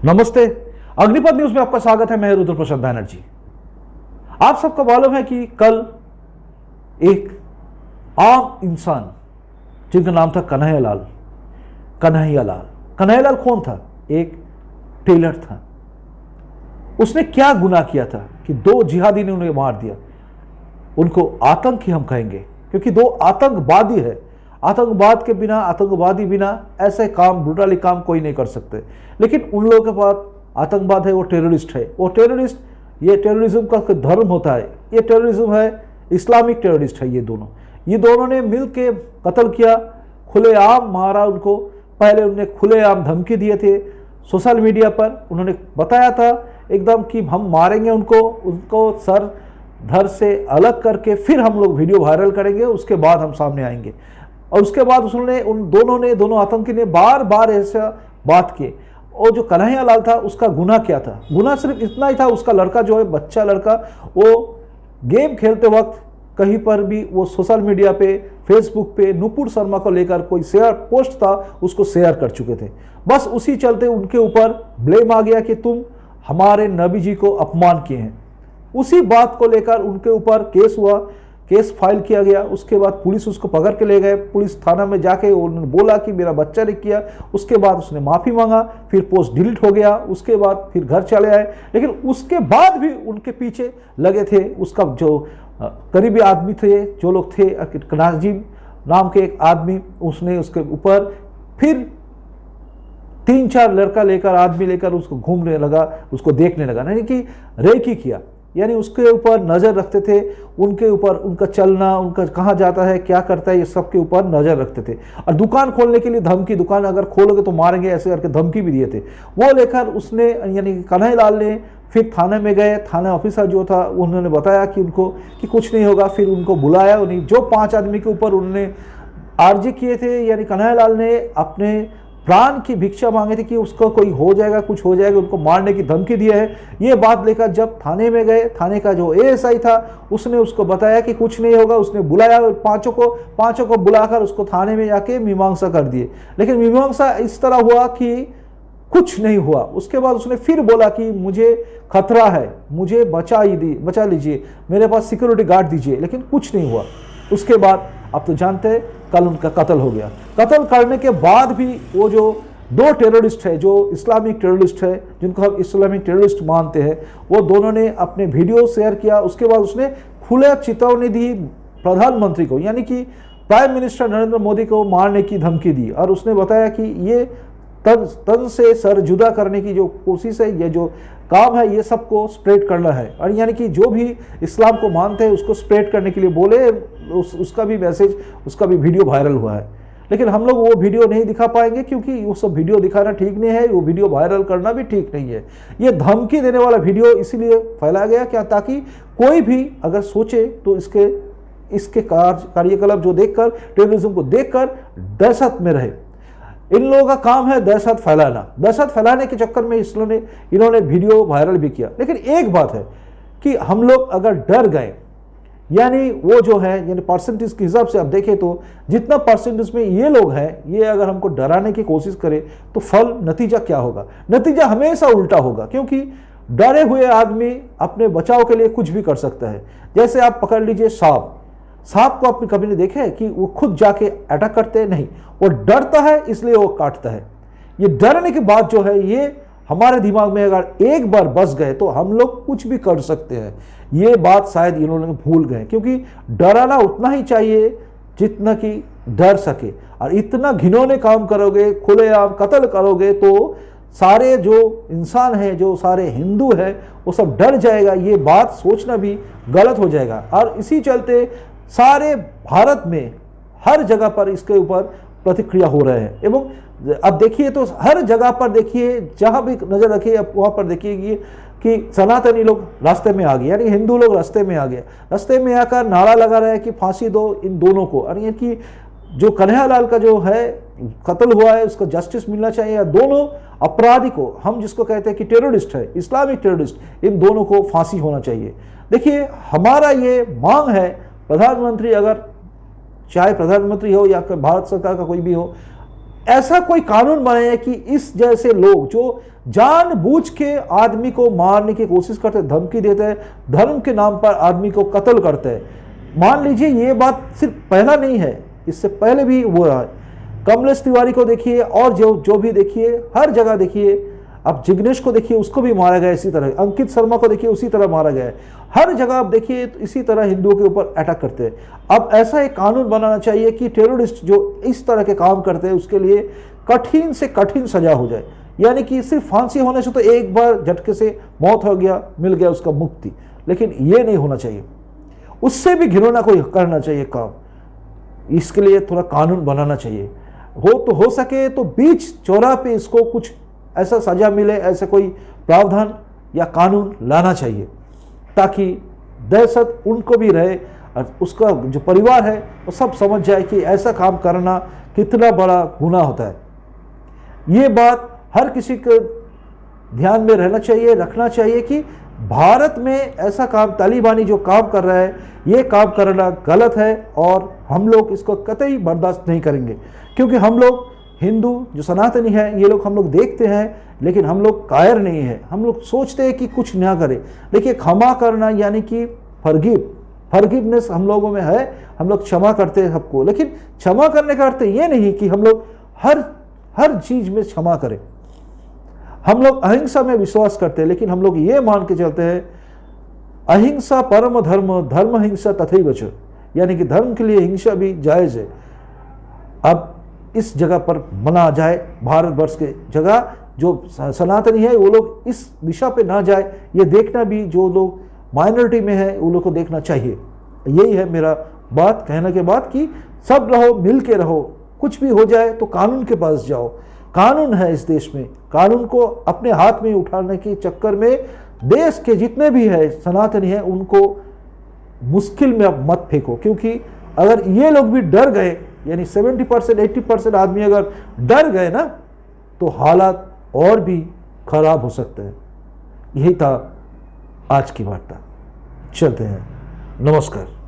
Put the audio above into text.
नमस्ते। अग्निपथ न्यूज में आपका स्वागत है। मैं रुद्र प्रसाद बैनर्जी। आप सबको मालूम है कि कल एक आम इंसान जिनका नाम था कन्हैयालाल कन्हैयालाल कौन था? एक टेलर था। उसने क्या गुनाह किया था कि दो जिहादी ने उन्हें मार दिया। उनको आतंकी हम कहेंगे क्योंकि दो आतंकवादी है। आतंकवाद के बिना, आतंकवादी बिना ऐसे काम, ब्रूटली काम कोई नहीं कर सकते। लेकिन उन लोगों के पास आतंकवाद है, वो टेररिस्ट है। वो टेररिस्ट, ये टेररिज्म का धर्म होता है। ये टेररिज्म है, इस्लामिक टेररिस्ट है। ये दोनों ने मिल के कत्ल किया, खुलेआम मारा उनको। पहले उन्होंने खुलेआम धमकी दिए थे सोशल मीडिया पर। उन्होंने बताया था एकदम कि हम मारेंगे उनको सर धड़ से अलग करके फिर हम लोग वीडियो वायरल करेंगे, उसके बाद हम सामने आएंगे। और उसके बाद उसने दोनों आतंकी ने बार बार ऐसा बात किए। और जो कन्हैयालाल था उसका गुनाह क्या था? गुनाह सिर्फ इतना ही था, उसका लड़का जो है, बच्चा लड़का, वो गेम खेलते वक्त कहीं पर भी वो सोशल मीडिया पे, फेसबुक पे नुपुर शर्मा को लेकर कोई शेयर पोस्ट था, उसको शेयर कर चुके थे। बस उसी चलते उनके ऊपर ब्लेम आ गया कि तुम हमारे नबी जी को अपमान किए हैं। उसी बात को लेकर उनके ऊपर केस हुआ, केस फाइल किया गया। उसके बाद पुलिस उसको पकड़ के ले गए। पुलिस थाना में जाके उन्होंने बोला कि मेरा बच्चा ने किया। उसके बाद उसने माफ़ी मांगा, फिर पोस्ट डिलीट हो गया। उसके बाद फिर घर चले आए। लेकिन उसके बाद भी उनके पीछे लगे थे उसका जो करीबी आदमी थे, जो लोग थे, नाजिम नाम के एक आदमी, उसने उसके ऊपर फिर 3-4 लड़का लेकर, आदमी लेकर उसको घूमने लगा, उसको देखने लगा, यानी कि रेकी किया। यानी उसके ऊपर नज़र रखते थे, उनके ऊपर उनका चलना, उनका कहाँ जाता है, क्या करता है, ये सब के ऊपर नज़र रखते थे। और दुकान खोलने के लिए धमकी, दुकान अगर खोलोगे तो मारेंगे, ऐसे करके धमकी भी दिए थे। वो लेकर उसने, यानी कि कन्हैयालाल ने फिर थाने में गए। थाना ऑफिसर जो था उन्होंने बताया कि उनको कि कुछ नहीं होगा। फिर उनको बुलाया। उन्हें जो 5 आदमी के ऊपर उन्होंने आर्जी किए थे, यानी कन्हैयालाल ने अपने प्राण की भिक्षा मांगे थे कि उसको कोई हो जाएगा, कुछ हो जाएगा, उनको मारने की धमकी दिया है। ये बात लेकर जब थाने में गए, थाने का जो एएसआई था उसने उसको बताया कि कुछ नहीं होगा। उसने बुलाया पांचों को बुलाकर उसको थाने में जाके मीमांसा कर दिए। लेकिन मीमांसा इस तरह हुआ कि कुछ नहीं हुआ। उसके बाद उसने फिर बोला कि मुझे खतरा है, मुझे बचा लीजिए, मेरे पास सिक्योरिटी गार्ड दीजिए। लेकिन कुछ नहीं हुआ। उसके बाद आप तो जानते हैं कल उनका कत्ल हो गया। कत्ल करने के बाद भी वो जो 2 टेररिस्ट है, जो इस्लामिक टेररिस्ट है, जिनको हम इस्लामिक टेररिस्ट मानते हैं, वो दोनों ने अपने वीडियो शेयर किया। उसके बाद उसने खुले चेतावनी दी प्रधानमंत्री को, यानी कि प्राइम मिनिस्टर नरेंद्र मोदी को मारने की धमकी दी। और उसने बताया कि ये तन से सर जुदा करने की जो कोशिश है, ये जो काम है, ये सबको स्प्रेड करना है। और यानी कि जो भी इस्लाम को मानते हैं उसको स्प्रेड करने के लिए बोले। उसका भी मैसेज, उसका भी वीडियो वायरल हुआ है। लेकिन हम लोग वो वीडियो नहीं दिखा पाएंगे क्योंकि वो सब वीडियो दिखाना ठीक नहीं है, वो वीडियो वायरल करना भी ठीक नहीं है। ये धमकी देने वाला वीडियो इसीलिए फैलाया गया क्या, ताकि कोई भी अगर सोचे तो इसके कार्यकलाप जो देखकर, टेररिज्म को देखकर दहशत में रहे। इन लोगों का काम है दहशत फैलाना। दहशत फैलाने के चक्कर में इन्होंने वीडियो वायरल भी किया। लेकिन एक बात है कि हम लोग अगर डर गए, यानी वो जो है, यानी परसेंटेज के हिसाब से आप देखें तो जितना परसेंटेज में ये लोग हैं, ये अगर हमको डराने की कोशिश करें तो नतीजा क्या होगा? नतीजा हमेशा उल्टा होगा। क्योंकि डरे हुए आदमी अपने बचाव के लिए कुछ भी कर सकता है। जैसे आप पकड़ लीजिए सांप को आपने कभी नहीं देखा है कि वो खुद जाके अटैक करते हैं? नहीं, वो डरता है इसलिए वो काटता है। ये डरने की बात जो है, ये हमारे दिमाग में अगर एक बार बस गए तो हम लोग कुछ भी कर सकते हैं। ये बात शायद इन्होंने भूल गए, क्योंकि डराना उतना ही चाहिए जितना कि डर सके। और इतना घिनौने काम करोगे, खुलेआम कत्ल करोगे, तो सारे जो इंसान हैं, जो सारे हिंदू हैं, वो सब डर जाएगा। ये बात सोचना भी गलत हो जाएगा। और इसी चलते सारे भारत में हर जगह पर इसके ऊपर प्रतिक्रिया हो रहे हैं। एवं अब देखिए तो हर जगह पर देखिए, जहां भी नजर रखिए आप वहां पर देखिए कि सनातनी लोग रास्ते में आ गए, यानी हिंदू लोग रास्ते में आ गए। रास्ते में आकर नारा लगा रहे हैं कि फांसी दो इन दोनों को। और ये कि जो कन्हैयालाल का जो है कत्ल हुआ है, उसको जस्टिस मिलना चाहिए। या दोनों अपराधी को, हम जिसको कहते हैं कि टेररिस्ट है, इस्लामिक टेररिस्ट, इन दोनों को फांसी होना चाहिए। देखिए हमारा ये मांग है, प्रधानमंत्री, अगर चाहे प्रधानमंत्री हो या भारत सरकार का कोई भी हो, ऐसा कोई कानून बनाए कि इस जैसे लोग जो जानबूझ के आदमी को मारने की कोशिश करते हैं, धमकी देते हैं, धर्म के नाम पर आदमी को कत्ल करते हैं। मान लीजिए ये बात सिर्फ पहला नहीं है, इससे पहले भी हुआ है। कमलेश तिवारी को देखिए और जो भी देखिए, हर जगह देखिए। अब जिग्नेश को देखिए, उसको भी मारा गया इसी तरह। अंकित शर्मा को देखिए, उसी तरह मारा गया है। हर जगह आप देखिए तो इसी तरह हिंदुओं के ऊपर अटैक करते हैं। अब ऐसा एक कानून बनाना चाहिए कि टेररिस्ट जो इस तरह के काम करते हैं उसके लिए कठिन से कठिन सजा हो जाए। यानी कि सिर्फ फांसी होने से तो एक बार झटके से मौत हो गया, मिल गया उसका मुक्ति, लेकिन ये नहीं होना चाहिए। उससे भी घिनौना कोई करना चाहिए काम। इसके लिए थोड़ा कानून बनाना चाहिए। हो सके तो बीच चौराहे पे इसको कुछ ऐसा सजा मिले, ऐसे कोई प्रावधान या कानून लाना चाहिए ताकि दहशत उनको भी रहे और उसका जो परिवार है वो सब समझ जाए कि ऐसा काम करना कितना बड़ा गुनाह होता है। ये बात हर किसी को ध्यान में रहना चाहिए, रखना चाहिए कि भारत में ऐसा काम, तालिबानी जो काम कर रहा है, ये काम करना गलत है और हम लोग इसको कतई बर्दाश्त नहीं करेंगे। क्योंकि हम लोग हिंदू जो सनातनी है, ये लोग हम लोग देखते हैं, लेकिन हम लोग कायर नहीं है। हम लोग सोचते हैं कि कुछ ना करें। देखिए, क्षमा करना यानी कि फॉरगिवनेस हम लोगों में है, हम लोग क्षमा करते हैं सबको। लेकिन क्षमा करने का अर्थ ये नहीं कि हम लोग हर चीज में क्षमा करें। हम लोग अहिंसा में विश्वास करते हैं, लेकिन हम लोग ये मान के चलते हैं अहिंसा परम धर्म, धर्म हिंसा तथैव च, यानी कि धर्म के लिए हिंसा भी जायज है। अब इस जगह पर मना जाए, भारतवर्ष के जगह जो सनातनी है वो लोग इस दिशा पे ना जाए, ये देखना भी, जो लोग माइनॉरिटी में है वो लोग को देखना चाहिए। यही है मेरा बात कहने के बाद कि सब रहो, मिल के रहो। कुछ भी हो जाए तो कानून के पास जाओ। कानून है इस देश में। कानून को अपने हाथ में उठाने के चक्कर में देश के जितने भी है सनातनी है उनको मुश्किल में अब मत फेंको। क्योंकि अगर ये लोग भी डर गए, यानी 70% 80% आदमी अगर डर गए ना, तो हालात और भी खराब हो सकते हैं। यही था आज की वार्ता। चलते हैं। नमस्कार।